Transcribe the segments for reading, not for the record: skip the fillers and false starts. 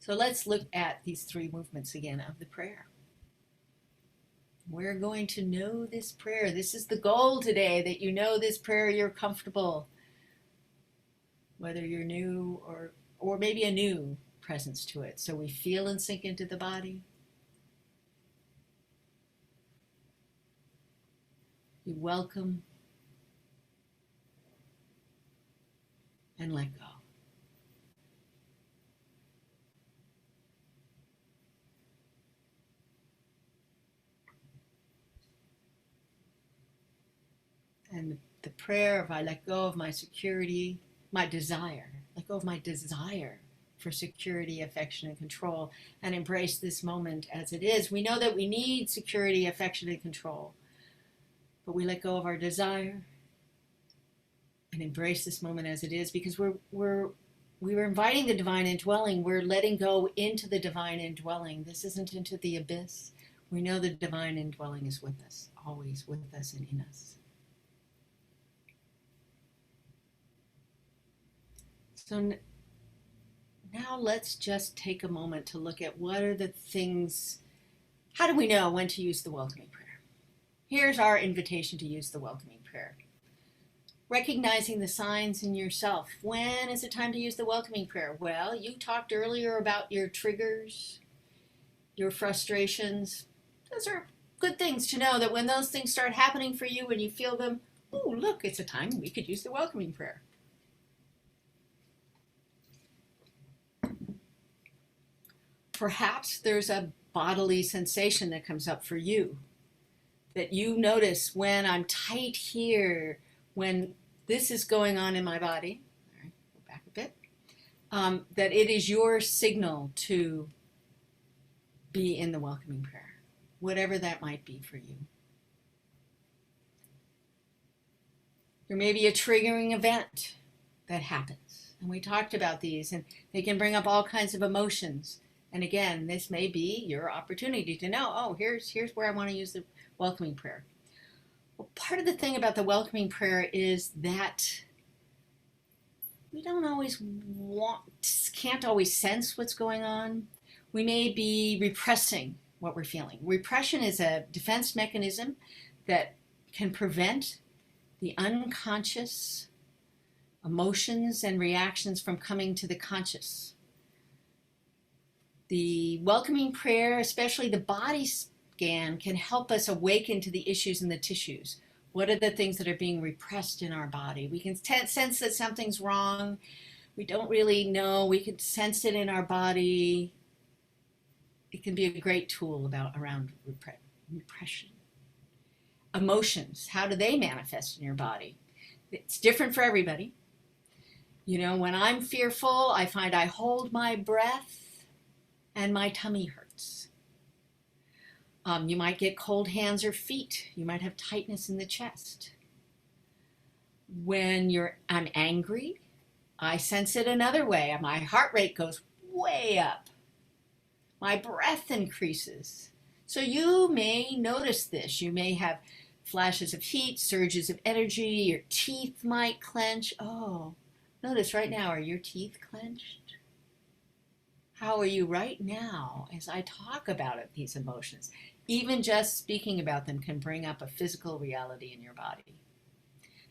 So let's look at these three movements again of the prayer. We're going to know this prayer. This is the goal today, that you know this prayer, you're comfortable. Whether you're new or maybe a new presence to it. So we feel and sink into the body. You welcome and let go. And the prayer of I let go of my security, my desire, let go of my desire for security, affection, and control, and embrace this moment as it is. We know that we need security, affection, and control, but we let go of our desire and embrace this moment as it is, because we're inviting the divine indwelling. We're letting go into the divine indwelling. This isn't into the abyss. We know the divine indwelling is with us, always with us and in us. So now let's just take a moment to look at what are the things, how do we know when to use the welcoming prayer? Here's our invitation to use the welcoming prayer. Recognizing the signs in yourself. When is it time to use the welcoming prayer? Well, you talked earlier about your triggers, your frustrations. Those are good things to know, that when those things start happening for you, when you feel them, oh, look, it's a time we could use the welcoming prayer. Perhaps there's a bodily sensation that comes up for you, that you notice when I'm tight here, when this is going on in my body. All right, go back a bit. That it is your signal to be in the welcoming prayer, whatever that might be for you. There may be a triggering event that happens, and we talked about these, and they can bring up all kinds of emotions. And again, this may be your opportunity to know, oh, here's where I want to use the welcoming prayer. Well, part of the thing about the welcoming prayer is that we don't always can't always sense what's going on. We may be repressing what we're feeling. Repression is a defense mechanism that can prevent the unconscious emotions and reactions from coming to the conscious. The welcoming prayer, especially the body scan, can help us awaken to the issues in the tissues. What are the things that are being repressed in our body? We can sense that something's wrong. We don't really know. We can sense it in our body. It can be a great tool around repression. Emotions, how do they manifest in your body? It's different for everybody. You know, when I'm fearful, I find I hold my breath and my tummy hurts. You might get cold hands or feet. You might have tightness in the chest. When I'm angry, I sense it another way. My heart rate goes way up. My breath increases. So you may notice this. You may have flashes of heat, surges of energy. Your teeth might clench. Oh, notice right now, are your teeth clenched? How are you right now as I talk about it, these emotions? Even just speaking about them can bring up a physical reality in your body.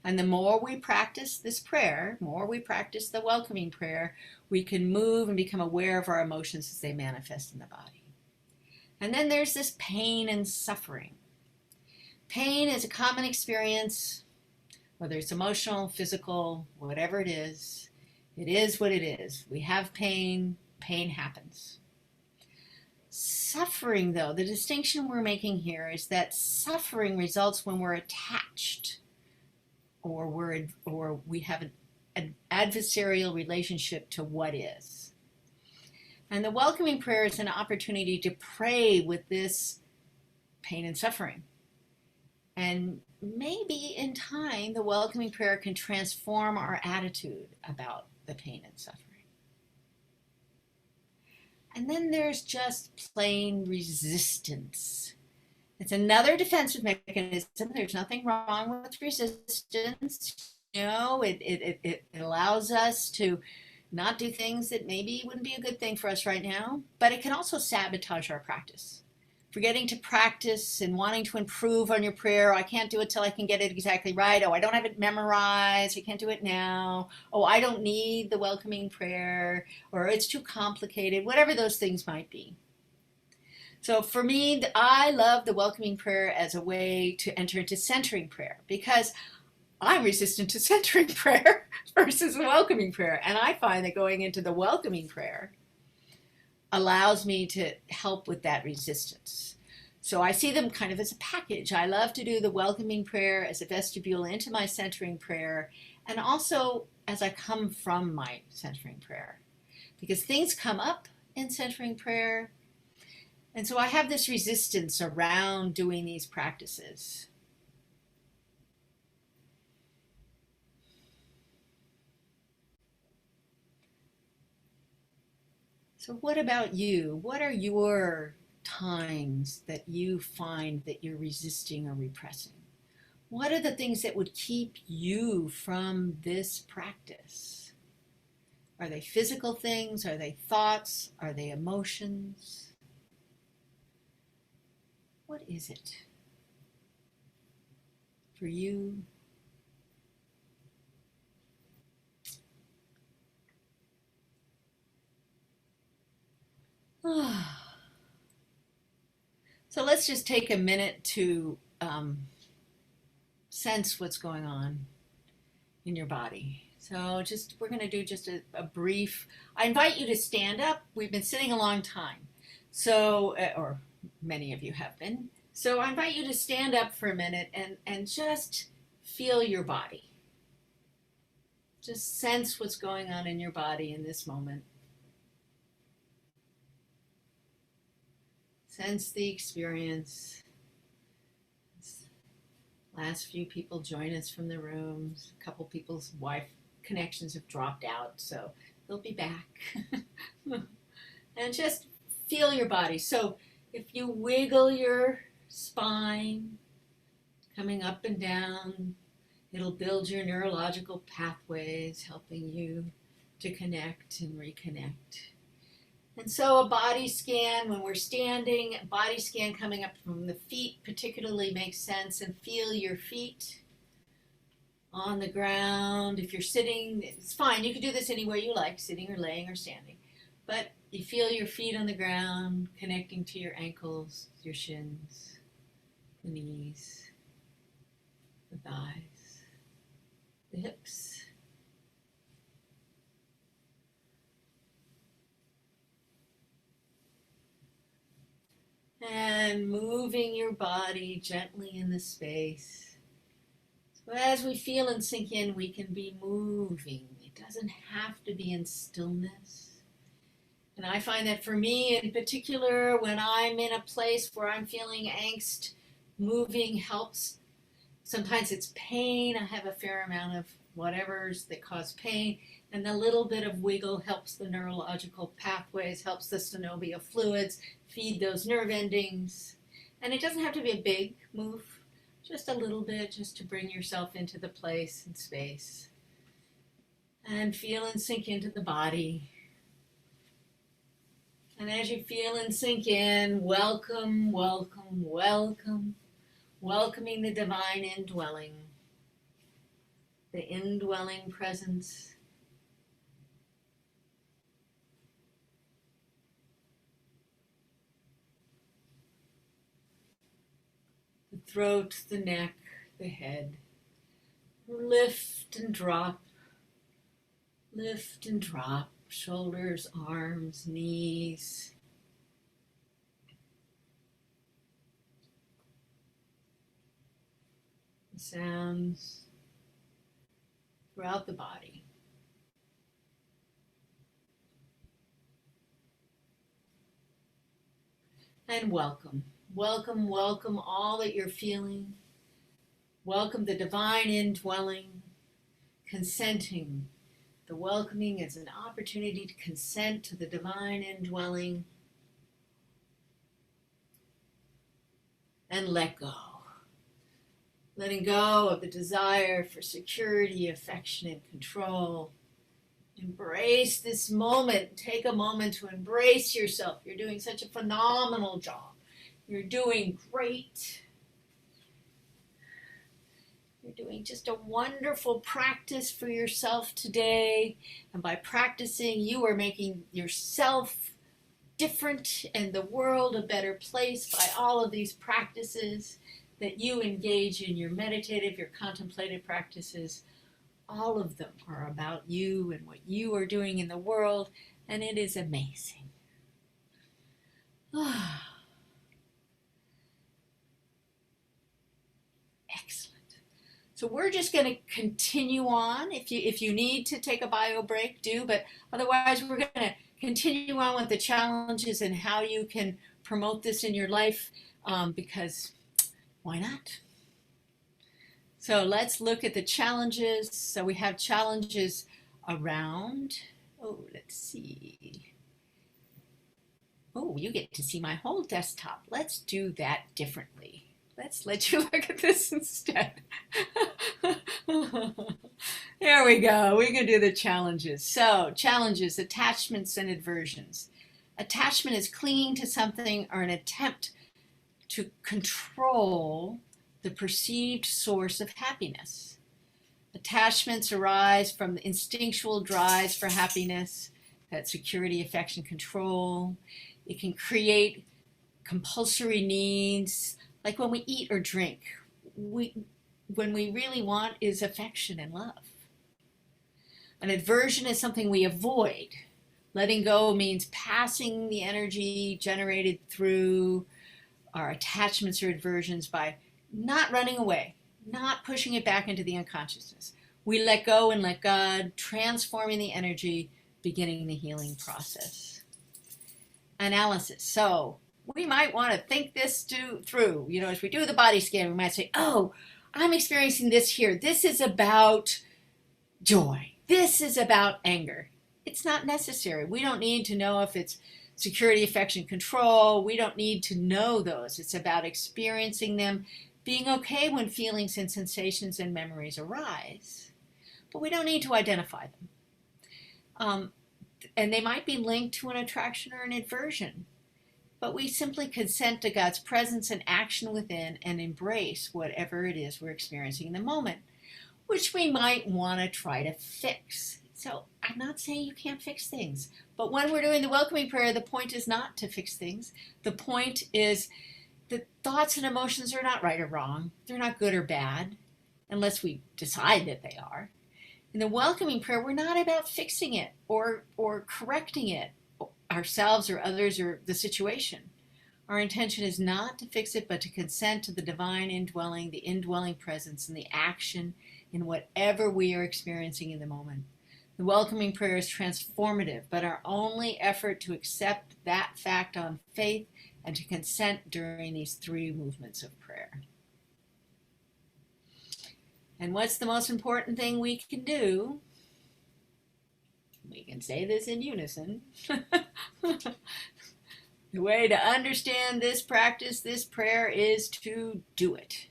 And the more we practice this prayer, more we practice the welcoming prayer, we can move and become aware of our emotions as they manifest in the body. And then there's this pain and suffering. Pain is a common experience, whether it's emotional, physical, whatever it is what it is. We have pain. Pain happens. Suffering, though, the distinction we're making here is that suffering results when we're attached or we have an adversarial relationship to what is. And the welcoming prayer is an opportunity to pray with this pain and suffering. And maybe in time, the welcoming prayer can transform our attitude about the pain and suffering. And then there's just plain resistance. It's another defensive mechanism. There's nothing wrong with resistance. You know, it allows us to not do things that maybe wouldn't be a good thing for us right now, but it can also sabotage our practice. Forgetting to practice and wanting to improve on your prayer. I can't do it till I can get it exactly right. Oh, I don't have it memorized. I can't do it now. Oh, I don't need the welcoming prayer, or it's too complicated, whatever those things might be. So for me, I love the welcoming prayer as a way to enter into centering prayer, because I'm resistant to centering prayer versus welcoming prayer. And I find that going into the welcoming prayer allows me to help with that resistance. So I see them kind of as a package. I love to do the welcoming prayer as a vestibule into my centering prayer, and also as I come from my centering prayer, because things come up in centering prayer. And so I have this resistance around doing these practices. So what about you? What are your times that you find that you're resisting or repressing? What are the things that would keep you from this practice? Are they physical things? Are they thoughts? Are they emotions? What is it for you? So let's just take a minute to sense what's going on in your body. So we're going to do just a brief, I invite you to stand up. We've been sitting a long time. So, or many of you have been. So I invite you to stand up for a minute and just feel your body. Just sense what's going on in your body in this moment. Sense the experience. Last few people join us from the rooms. A couple people's Wi-Fi connections have dropped out, so they'll be back. And just feel your body. So if you wiggle your spine, coming up and down, it'll build your neurological pathways, helping you to connect and reconnect. And so a body scan, when we're standing, a body scan coming up from the feet particularly makes sense. And feel your feet on the ground. If you're sitting, it's fine. You can do this anywhere you like, sitting or laying or standing. But you feel your feet on the ground, connecting to your ankles, your shins, the knees, the thighs, the hips. And moving your body gently in the space. So as we feel and sink in, we can be moving. It doesn't have to be in stillness. And I find that for me in particular, when I'm in a place where I'm feeling angst, moving helps. Sometimes it's pain. I have a fair amount of whatevers that cause pain. And the little bit of wiggle helps the neurological pathways, helps the synovial fluids, feed those nerve endings. And it doesn't have to be a big move, just a little bit, just to bring yourself into the place and space. And feel and sink into the body. And as you feel and sink in, welcome, welcome, welcome. Welcoming the divine indwelling, the indwelling presence. The throat, the neck, the head. Lift and drop. Lift and drop. Shoulders, arms, knees. Sounds throughout the body. And welcome. Welcome, welcome all that you're feeling. Welcome the divine indwelling, consenting. The welcoming is an opportunity to consent to the divine indwelling and let go. Letting go of the desire for security, affection, and control. Embrace this moment. Take a moment to embrace yourself. You're doing such a phenomenal job. You're doing great. You're doing just a wonderful practice for yourself today. And by practicing, you are making yourself different and the world a better place by all of these practices that you engage in, your meditative, your contemplative practices. All of them are about you and what you are doing in the world, and it is amazing. Excellent. So we're just going to continue on. If you need to take a bio break, do, but otherwise we're going to continue on with the challenges and how you can promote this in your life, because why not? So let's look at the challenges. So we have challenges around, let's see. You get to see my whole desktop. Let's do that differently. Let's let you look at this instead. There we go. We can do the challenges. So, challenges, attachments, and aversions. Attachment is clinging to something or an attempt to control the perceived source of happiness. Attachments arise from the instinctual drives for happiness, that security, affection, control. It can create compulsory needs, like when we eat or drink. When we really want is affection and love. An aversion is something we avoid. Letting go means passing the energy generated through our attachments or aversions by not running away, not pushing it back into the unconsciousness. We let go and let God, transforming the energy, beginning the healing process. Analysis. So we might want to think this through. As we do the body scan, we might say, I'm experiencing this here. This is about joy. This is about anger. It's not necessary. We don't need to know if it's security, affection, control. We don't need to know those. It's about experiencing them, being okay when feelings and sensations and memories arise. But we don't need to identify them. And they might be linked to an attraction or an aversion. But we simply consent to God's presence and action within and embrace whatever it is we're experiencing in the moment, which we might want to try to fix. So I'm not saying you can't fix things, but when we're doing the welcoming prayer, the point is not to fix things. The point is that thoughts and emotions are not right or wrong. They're not good or bad, unless we decide that they are. In the welcoming prayer, we're not about fixing it or correcting it, ourselves or others or the situation. Our intention is not to fix it, but to consent to the divine indwelling, the indwelling presence, and the action in whatever we are experiencing in the moment. The welcoming prayer is transformative, but our only effort to accept that fact on faith and to consent during these 3 movements of prayer. And what's the most important thing we can do? We can say this in unison. The way to understand this practice, this prayer, is to do it.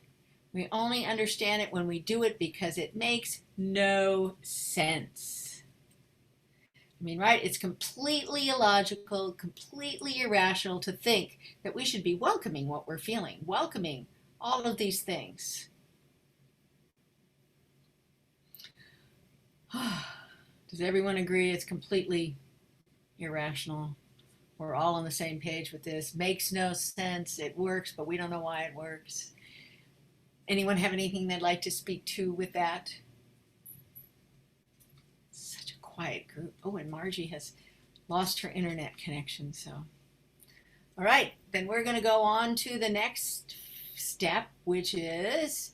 We only understand it when we do it because it makes no sense. Right? It's completely illogical, completely irrational to think that we should be welcoming what we're feeling, welcoming all of these things. Does everyone agree it's completely irrational? We're all on the same page with this. Makes no sense. It works, but we don't know why it works. Anyone have anything they'd like to speak to with that? Such a quiet group. And Margie has lost her internet connection. So, all right, then we're going to go on to the next step, which is,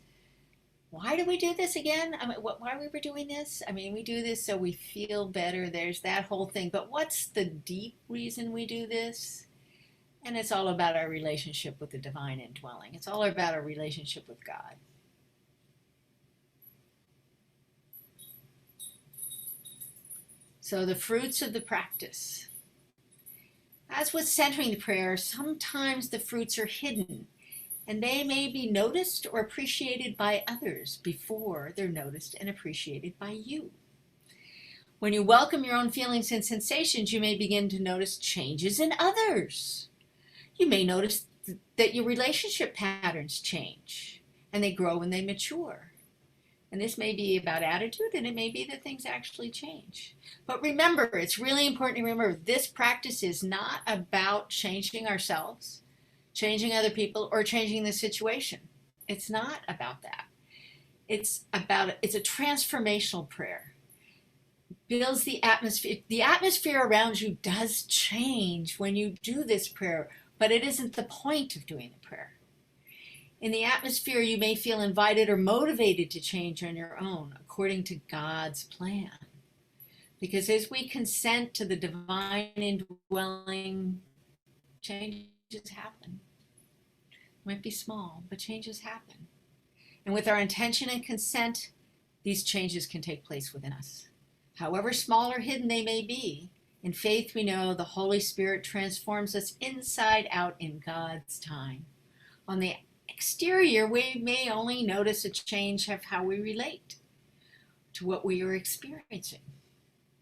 why do we do this again? Why are we doing this? We do this so we feel better. There's that whole thing. But what's the deep reason we do this? And it's all about our relationship with the divine indwelling. It's all about our relationship with God. So the fruits of the practice. As with centering the prayer, sometimes the fruits are hidden, and they may be noticed or appreciated by others before they're noticed and appreciated by you. When you welcome your own feelings and sensations, you may begin to notice changes in others. You may notice that your relationship patterns change and they grow and they mature. And this may be about attitude, and it may be that things actually change. But remember, it's really important to remember, this practice is not about changing ourselves, changing other people, or changing the situation. It's not about that. It's a transformational prayer. Builds the atmosphere. The atmosphere around you does change when you do this prayer, but it isn't the point of doing the prayer. In the atmosphere, you may feel invited or motivated to change on your own, according to God's plan. Because as we consent to the divine indwelling, changes happen. It might be small, but changes happen. And with our intention and consent, these changes can take place within us. However small or hidden they may be, in faith we know the Holy Spirit transforms us inside out in God's time. On the exterior, we may only notice a change of how we relate to what we are experiencing.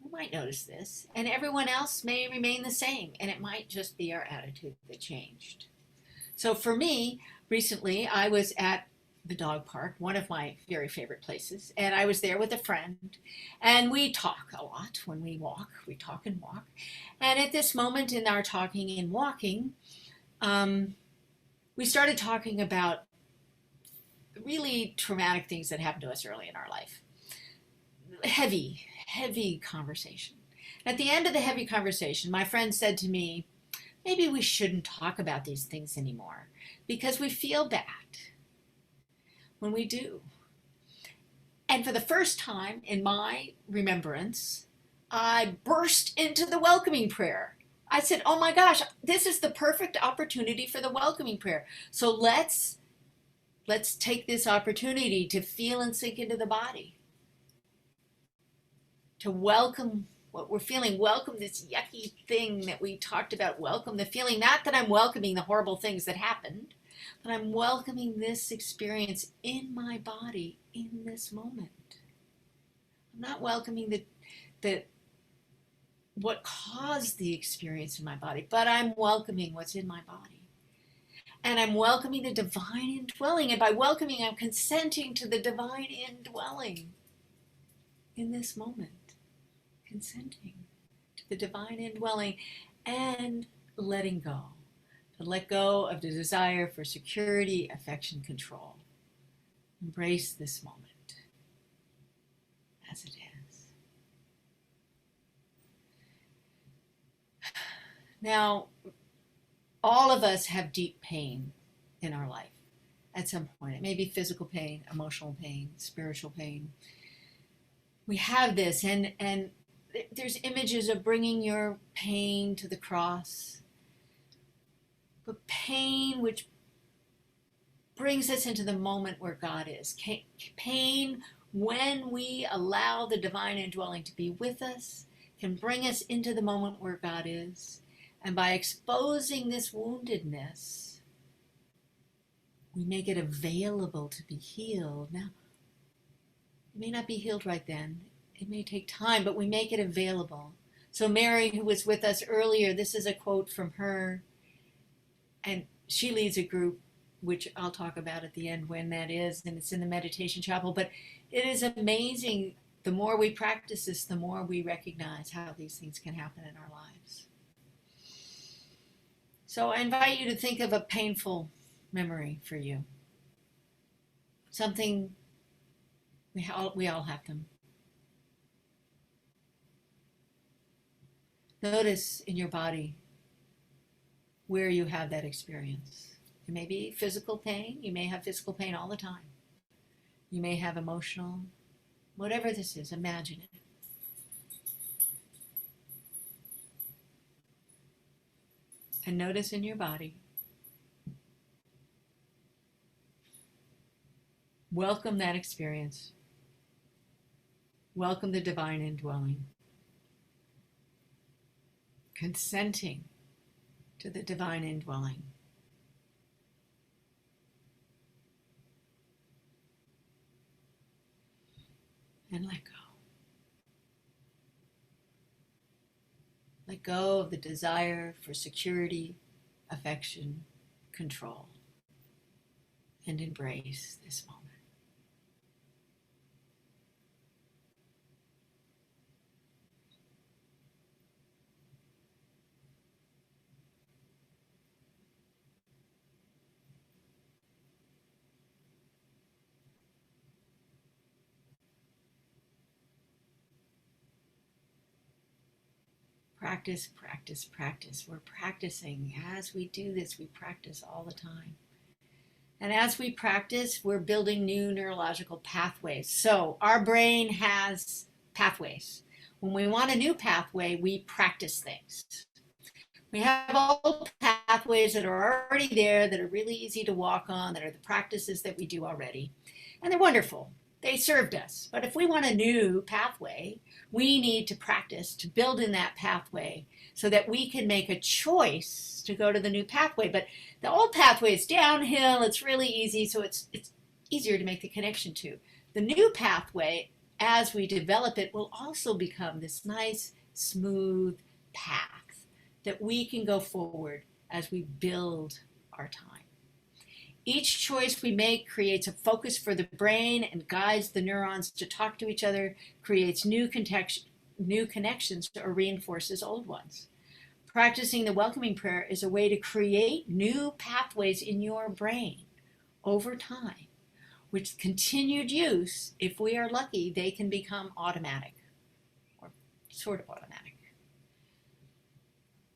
We might notice this, and everyone else may remain the same, and it might just be our attitude that changed. So for me, recently, I was at the dog park, one of my very favorite places, and I was there with a friend, and we talk a lot when we walk. We talk and walk. And at this moment in our talking and walking, we started talking about really traumatic things that happened to us early in our life. Heavy conversation. At the end of the heavy conversation, my friend said to me, maybe we shouldn't talk about these things anymore because we feel bad when we do. And for the first time in my remembrance, I burst into the welcoming prayer. I said, oh my gosh, this is the perfect opportunity for the welcoming prayer. So let's take this opportunity to feel and sink into the body. To welcome what we're feeling, welcome this yucky thing that we talked about, welcome the feeling, not that I'm welcoming the horrible things that happened, but I'm welcoming this experience in my body in this moment. I'm not welcoming what caused the experience in my body, but I'm welcoming what's in my body. And I'm welcoming the divine indwelling. And by welcoming, I'm consenting to the divine indwelling in this moment. Consenting to the divine indwelling and letting go. To let go of the desire for security, affection, control. Embrace this moment as it is. Now, all of us have deep pain in our life at some point. It may be physical pain, emotional pain, spiritual pain. We have this, and there's images of bringing your pain to the cross. But pain which brings us into the moment where God is. Pain, when we allow the divine indwelling to be with us, can bring us into the moment where God is. And by exposing this woundedness, we make it available to be healed. Now, it may not be healed right then. It may take time, but we make it available. So Mary, who was with us earlier, this is a quote from her. And she leads a group, which I'll talk about at the end when that is, and it's in the meditation chapel. But it is amazing. The more we practice this, the more we recognize how these things can happen in our lives. So I invite you to think of a painful memory for you. Something, we all have them. Notice in your body where you have that experience. It may be physical pain. You may have physical pain all the time. You may have emotional, whatever this is, imagine it. And notice in your body. Welcome that experience. Welcome the divine indwelling. Consenting to the divine indwelling. And let go. go of the desire for security, affection, control, and embrace this moment. Practice, practice, practice. We're practicing. As we do this, we practice all the time. And as we practice, we're building new neurological pathways. So our brain has pathways. When we want a new pathway, we practice things. We have old pathways that are already there, that are really easy to walk on, that are the practices that we do already. And they're wonderful. They served us. But if we want a new pathway, we need to practice to build in that pathway so that we can make a choice to go to the new pathway. But the old pathway is downhill. It's really easy, so it's easier to make the connection to. The new pathway, as we develop it, will also become this nice, smooth path that we can go forward as we build our time. Each choice we make creates a focus for the brain and guides the neurons to talk to each other, creates new connections or reinforces old ones. Practicing the welcoming prayer is a way to create new pathways in your brain over time, with continued use, if we are lucky, they can become automatic or sort of automatic.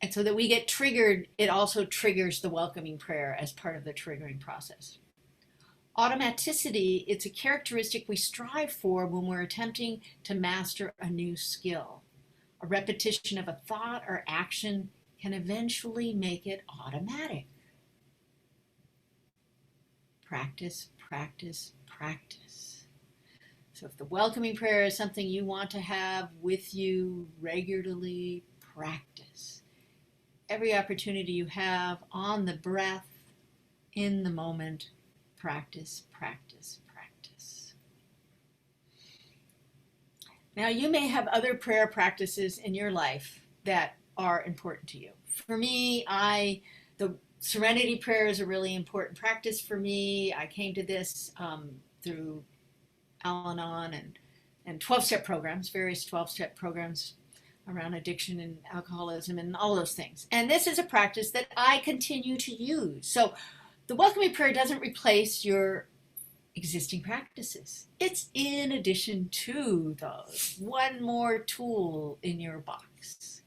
And so that we get triggered, it also triggers the welcoming prayer as part of the triggering process. Automaticity, it's a characteristic we strive for when we're attempting to master a new skill. A repetition of a thought or action can eventually make it automatic. Practice, practice, practice. So if the welcoming prayer is something you want to have with you regularly, practice. Every opportunity you have on the breath, in the moment, practice, practice, practice. Now, you may have other prayer practices in your life that are important to you. For me, the Serenity Prayer is a really important practice for me. I came to this through Al-Anon and 12-step programs, various 12-step programs around addiction and alcoholism and all those things. And this is a practice that I continue to use. So the welcoming prayer doesn't replace your existing practices. It's in addition to those, one more tool in your box.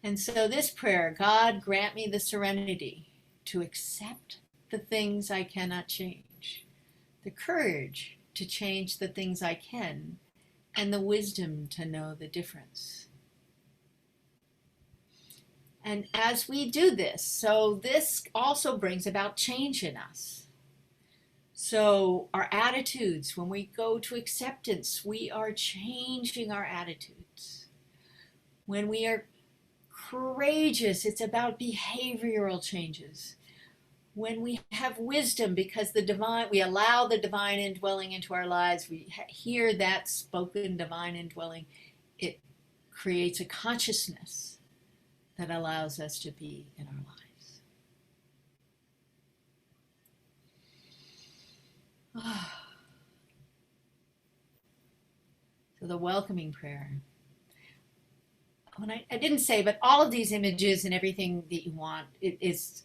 And so this prayer, God grant me the serenity to accept the things I cannot change, the courage to change the things I can, and the wisdom to know the difference. And as we do this, so this also brings about change in us. So our attitudes, when we go to acceptance, we are changing our attitudes. When we are courageous, it's about behavioral changes. When we have wisdom, because we allow the divine indwelling into our lives, we hear that spoken divine indwelling, it creates a consciousness that allows us to be in our lives. So the welcoming prayer. When I didn't say, but all of these images and everything that you want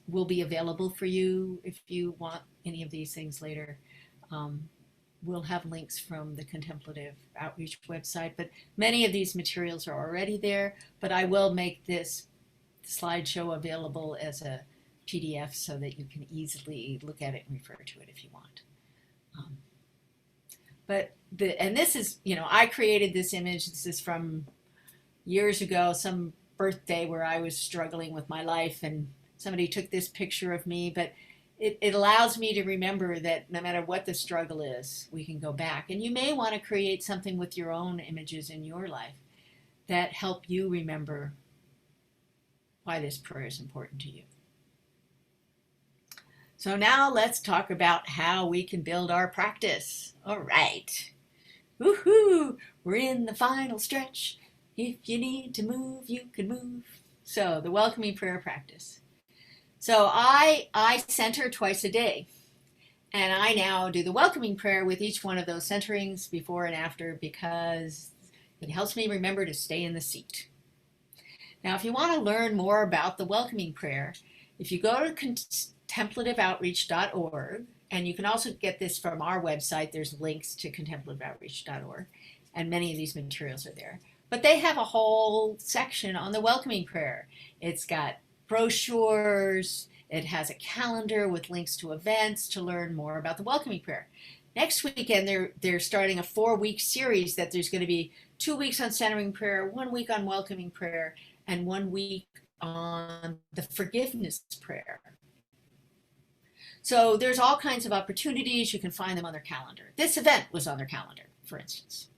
will be available for you if you want any of these things later. We'll have links from the Contemplative Outreach website, but many of these materials are already there, but I will make this slideshow available as a PDF so that you can easily look at it and refer to it if you want. And this is, I created this image. This is from years ago, some birthday where I was struggling with my life, and somebody took this picture of me, but it allows me to remember that no matter what the struggle is, we can go back. And you may want to create something with your own images in your life that help you remember why this prayer is important to you. So now let's talk about how we can build our practice. All right. Woohoo! We're in the final stretch. If you need to move, you can move. So the welcoming prayer practice. So I center twice a day. And I now do the welcoming prayer with each one of those centerings before and after because it helps me remember to stay in the seat. Now, if you want to learn more about the welcoming prayer, if you go to contemplativeoutreach.org, and you can also get this from our website, there's links to contemplativeoutreach.org, and many of these materials are there. But they have a whole section on the welcoming prayer. It's got brochures, it has a calendar with links to events to learn more about the welcoming prayer. Next weekend, they're starting a 4-week series that there's going to be 2 weeks on centering prayer, 1 week on welcoming prayer, and 1 week on the forgiveness prayer. So there's all kinds of opportunities. You can find them on their calendar. This event was on their calendar, for instance.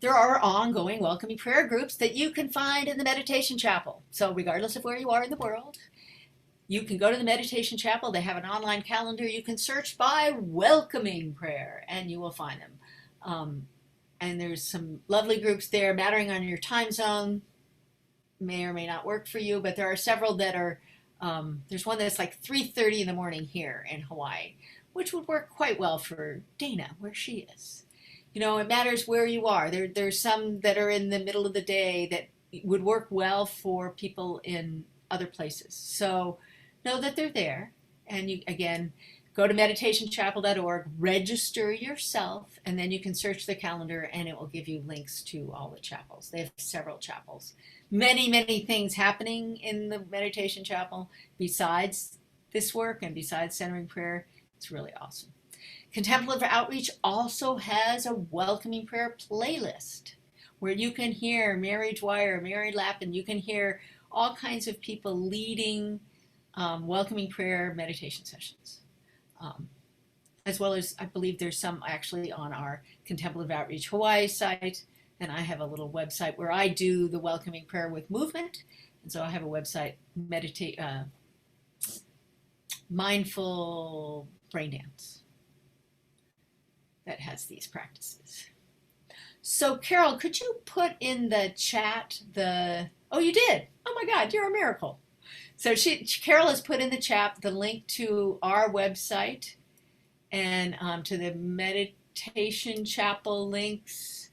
There are ongoing welcoming prayer groups that you can find in the meditation chapel. So regardless of where you are in the world, you can go to the meditation chapel. They have an online calendar. You can search by welcoming prayer and you will find them. And there's some lovely groups there, mattering on your time zone. May or may not work for you, but there are several that are, there's one that's like 3:30 in the morning here in Hawaii, which would work quite well for Dana, where she is. You know, it matters where you are. There's some that are in the middle of the day that would work well for people in other places. So know that they're there. And you, again, go to meditationchapel.org, register yourself, and then you can search the calendar and it will give you links to all the chapels. They have several chapels. Many, many things happening in the meditation chapel besides this work and besides centering prayer. It's really awesome. Contemplative Outreach also has a welcoming prayer playlist where you can hear Mary Dwyer, Mary Lappin, you can hear all kinds of people leading welcoming prayer meditation sessions. As well as, I believe there's some actually on our Contemplative Outreach Hawaii site, and I have a little website where I do the welcoming prayer with movement, and so I have a website, Mindful Brain Dance, that has these practices. So Carol, could you put in the chat oh, you did? Oh my God, you're a miracle. So Carol has put in the chat the link to our website and to the meditation chapel links.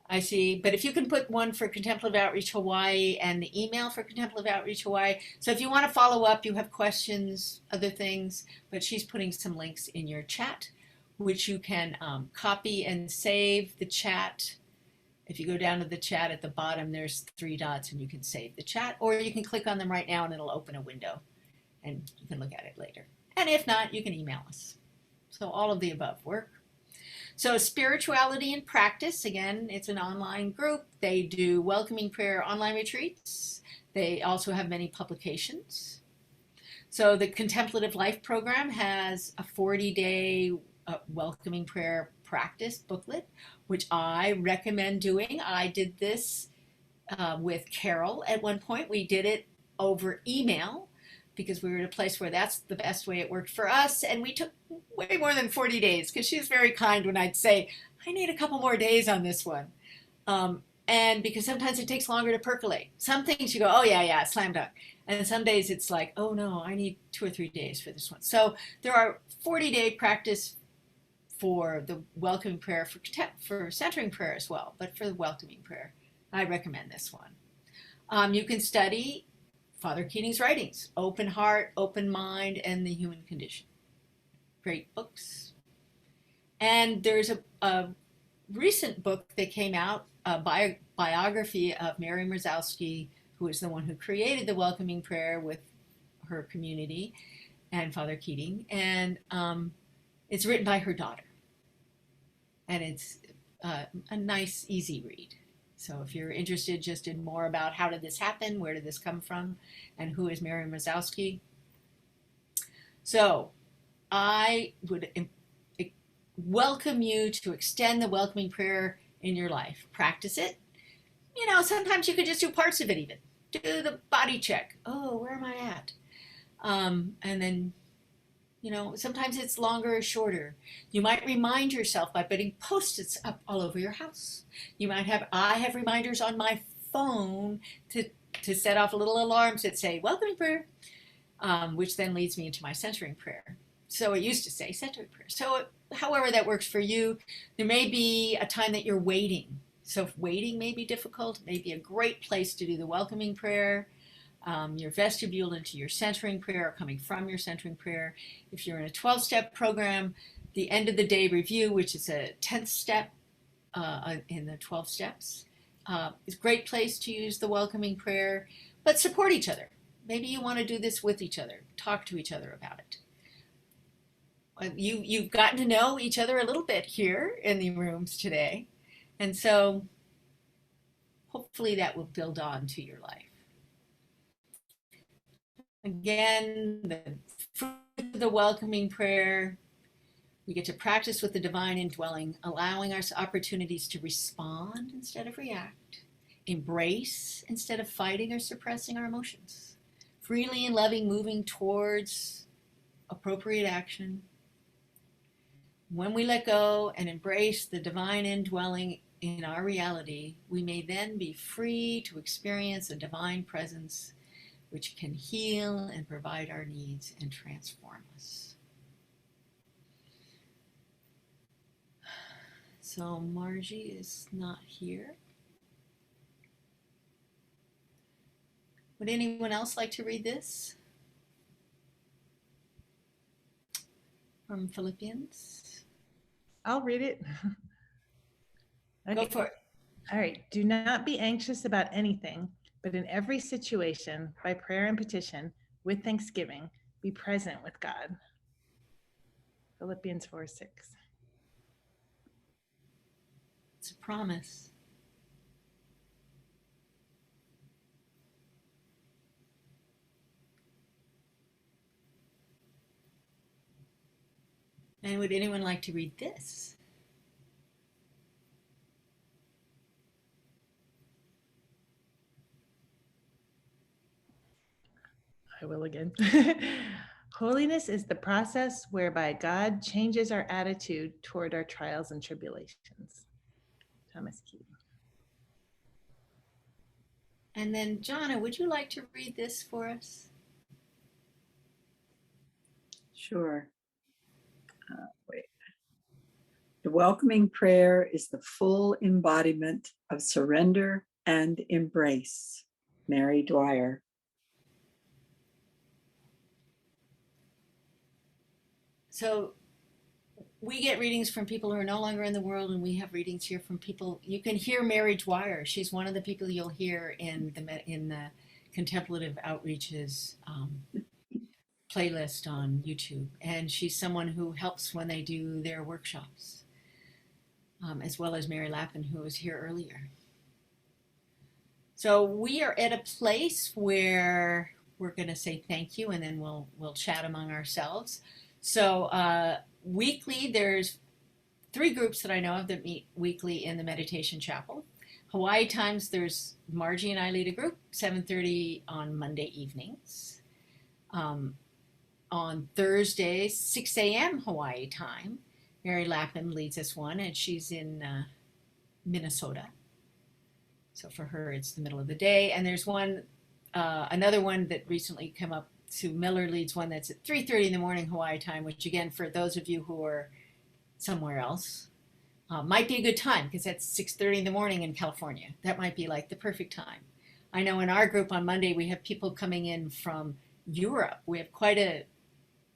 I see, but if you can put one for Contemplative Outreach Hawaii and the email for Contemplative Outreach Hawaii. So if you want to follow up, you have questions, other things, but she's putting some links in your chat, which you can copy and save the chat. If you go down to the chat at the bottom, there's 3 dots and you can save the chat, or you can click on them right now and it'll open a window and you can look at it later. And if not, you can email us. So all of the above work. So Spirituality in Practice, again, it's an online group. They do welcoming prayer online retreats. They also have many publications. So the Contemplative Life program has a 40-day welcoming prayer practice booklet, which I recommend doing. I did this with Carol at one point. We did it over email because we were in a place where that's the best way it worked for us. And we took way more than 40 days because she was very kind when I'd say, I need a couple more days on this one. And because sometimes it takes longer to percolate. Some things you go, oh yeah, slam dunk. And some days it's like, oh no, I need 2 or 3 days for this one. So there are 40-day practice for the welcoming prayer, for centering prayer as well, but for the welcoming prayer, I recommend this one. You can study Father Keating's writings, Open Heart, Open Mind, and the Human Condition. Great books. And there's a recent book that came out, a biography of Mary Mrozowski, who is the one who created the welcoming prayer with her community and Father Keating, and it's written by her daughter. And it's a nice, easy read. So if you're interested just in more about how did this happen, where did this come from, and who is Mary Mrozowski. So I would welcome you to extend the welcoming prayer in your life. Practice it. You know, sometimes you could just do parts of it even. Do the body check. Oh, where am I at? And then You know, sometimes it's longer or shorter. You might remind yourself by putting post-its up all over your house. You might have, I have reminders on my phone to set off little alarms that say, welcome prayer, which then leads me into my centering prayer. So it used to say centering prayer. So however that works for you, there may be a time that you're waiting. So if waiting may be difficult, it may be a great place to do the welcoming prayer. Your vestibule into your centering prayer or coming from your centering prayer. If you're in a 12-step program, the end of the day review, which is a 10th step in the 12 steps, is a great place to use the welcoming prayer, but support each other. Maybe you want to do this with each other, talk to each other about it. You've gotten to know each other a little bit here in the rooms today, and so hopefully that will build on to your life. Again, the welcoming prayer, we get to practice with the divine indwelling, allowing us opportunities to respond instead of react, embrace instead of fighting or suppressing our emotions, freely and loving, moving towards appropriate action. When we let go and embrace the divine indwelling in our reality, we may then be free to experience a divine presence which can heal and provide our needs and transform us. So Margie is not here. Would anyone else like to read this? From Philippians? I'll read it. Okay. Go for it. All right. Do not be anxious about anything, but in every situation, by prayer and petition, with thanksgiving, be present with God. Philippians 4:6. It's a promise. And would anyone like to read this? I will again. Holiness is the process whereby God changes our attitude toward our trials and tribulations. Thomas Keating's. And then, Jonna, would you like to read this for us? Sure. Wait. The welcoming prayer is the full embodiment of surrender and embrace. Mary Dwyer. So we get readings from people who are no longer in the world, and we have readings here from people. You can hear Mary Dwyer. She's one of the people you'll hear in the Contemplative Outreaches playlist on YouTube. And she's someone who helps when they do their workshops, as well as Mary Lappin, who was here earlier. So we are at a place where we're going to say thank you, and then we'll chat among ourselves. So weekly, there's 3 groups that I know of that meet weekly in the meditation chapel. Hawaii times, there's Margie and I lead a group, 7:30 on Monday evenings. On Thursdays, 6 a.m. Hawaii time, Mary Lappin leads us one, and she's in Minnesota. So for her, it's the middle of the day. And there's another one that recently came up. Sue Miller leads one that's at 3:30 in the morning Hawaii time, which again, for those of you who are somewhere else, might be a good time because that's 6:30 in the morning in California. That might be like the perfect time. I know in our group on Monday, we have people coming in from Europe. We have quite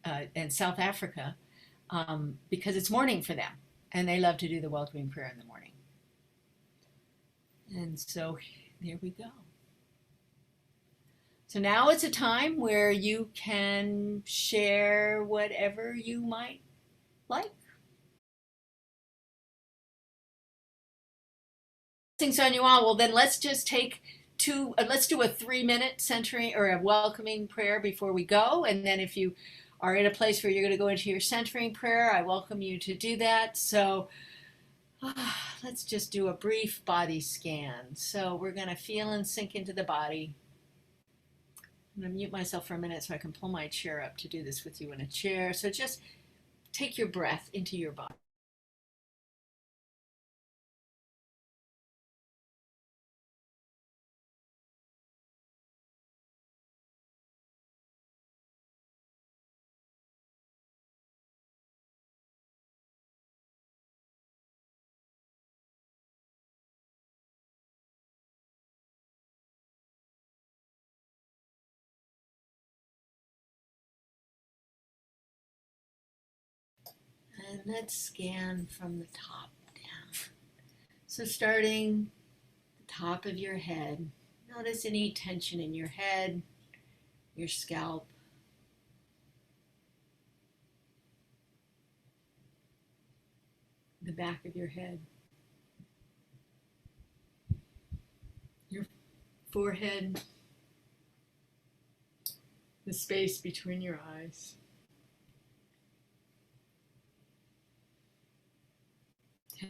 and South Africa, because it's morning for them, and they love to do the welcoming prayer in the morning. And so there we go. So now it's a time where you can share whatever you might like. Blessings on you all. Well, then let's just let's do a 3-minute centering or a welcoming prayer before we go. And then if you are in a place where you're going to go into your centering prayer, I welcome you to do that. So let's just do a brief body scan. So we're going to feel and sink into the body. I'm going to mute myself for a minute so I can pull my chair up to do this with you in a chair. So just take your breath into your body. And let's scan from the top down. So starting the top of your head, notice any tension in your head, your scalp, the back of your head, your forehead, the space between your eyes.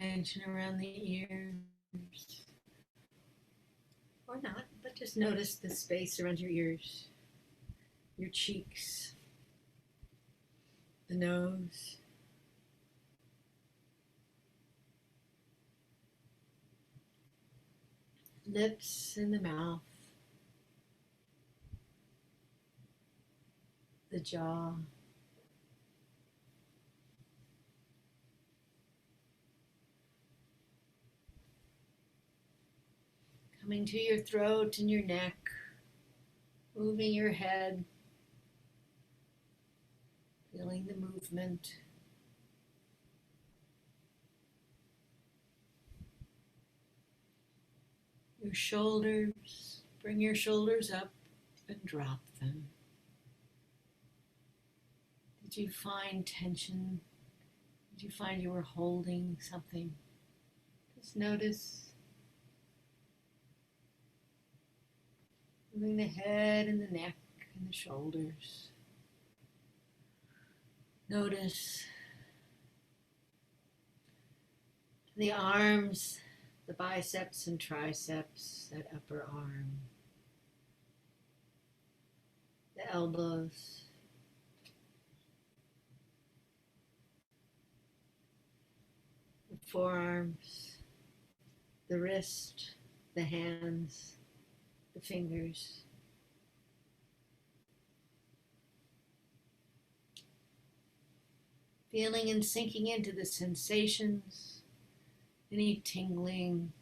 Tension around the ears. Or not, but just notice the space around your ears, your cheeks, the nose, lips and the mouth, the jaw, coming to your throat and your neck, moving your head, feeling the movement. Your shoulders, bring your shoulders up and drop them. Did you find tension? Did you find you were holding something? Just notice. Moving the head and the neck and the shoulders. Notice the arms, the biceps and triceps, that upper arm, the elbows, the forearms, the wrist, the hands, the fingers. Feeling and sinking into the sensations, any tingling,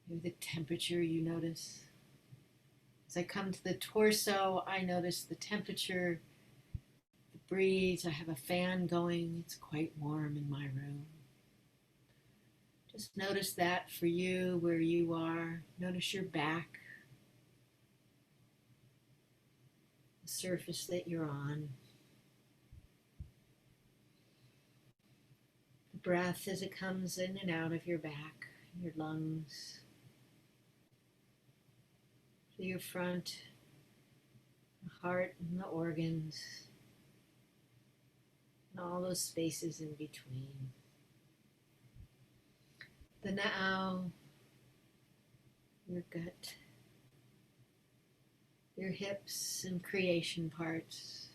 maybe the temperature you notice. As I come to the torso, I notice the temperature, the breeze. I have a fan going. It's quite warm in my room. Just notice that for you, where you are. Notice your back, the surface that you're on. The breath as it comes in and out of your back, your lungs, to your front, the heart and the organs, and all those spaces in between. The now, your gut, your hips and creation parts,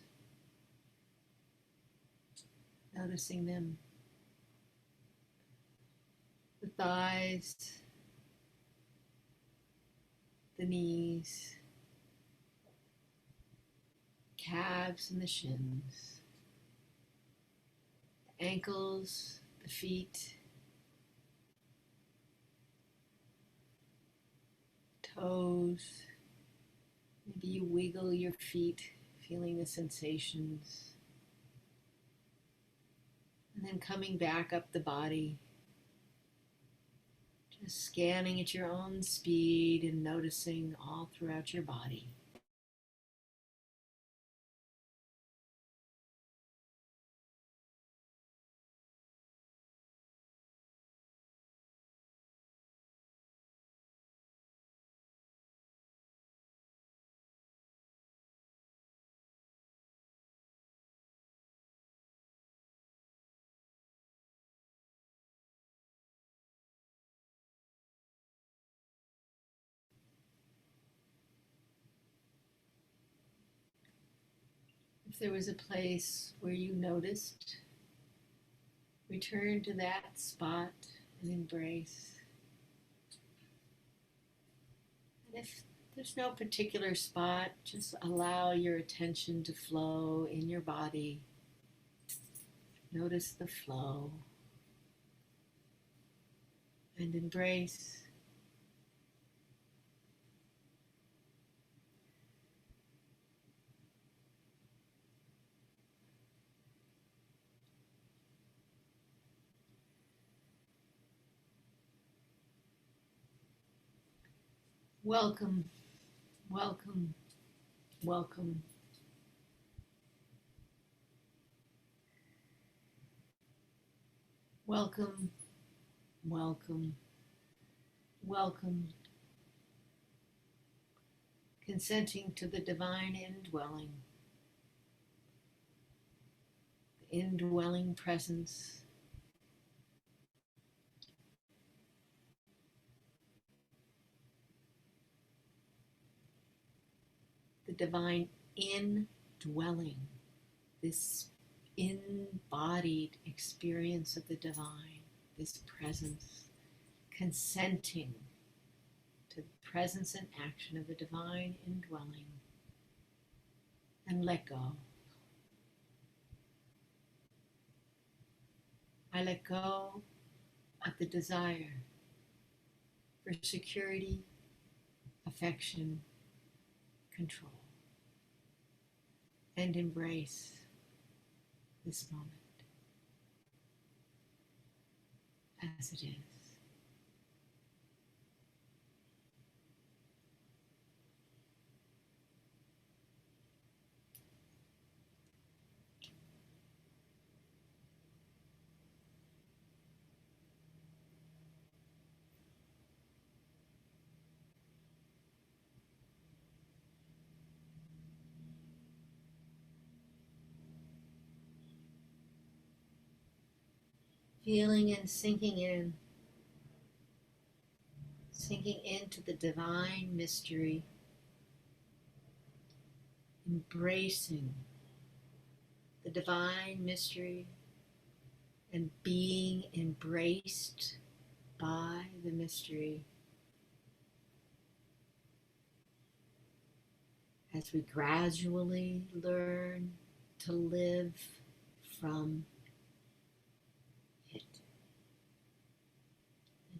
noticing them. The thighs, the knees, calves and the shins, the ankles, the feet, toes. Maybe you wiggle your feet, feeling the sensations. And then coming back up the body, just scanning at your own speed and noticing all throughout your body. If there was a place where you noticed, return to that spot and embrace. And if there's no particular spot, just allow your attention to flow in your body. Notice the flow and embrace. Welcome, welcome, welcome. Welcome, welcome, welcome. Consenting to the divine indwelling, the indwelling presence. The divine indwelling, this embodied experience of the divine, this presence, consenting to the presence and action of the divine indwelling, and let go. I let go of the desire for security, affection, control, and embrace this moment as it is. Feeling and sinking into the divine mystery, embracing the divine mystery and being embraced by the mystery as we gradually learn to live from it,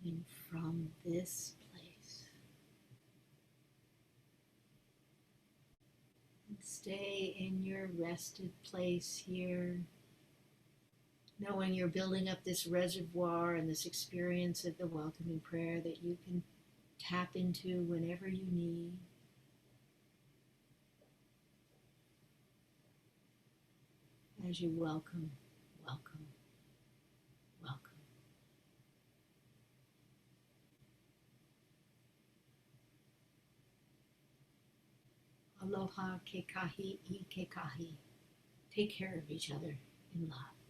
living from this place. And stay in your rested place here, knowing you're building up this reservoir and this experience of the welcoming prayer that you can tap into whenever you need. As you welcome, welcome, welcome. Aloha ke kahi I ke kahi. Take care of each other in love.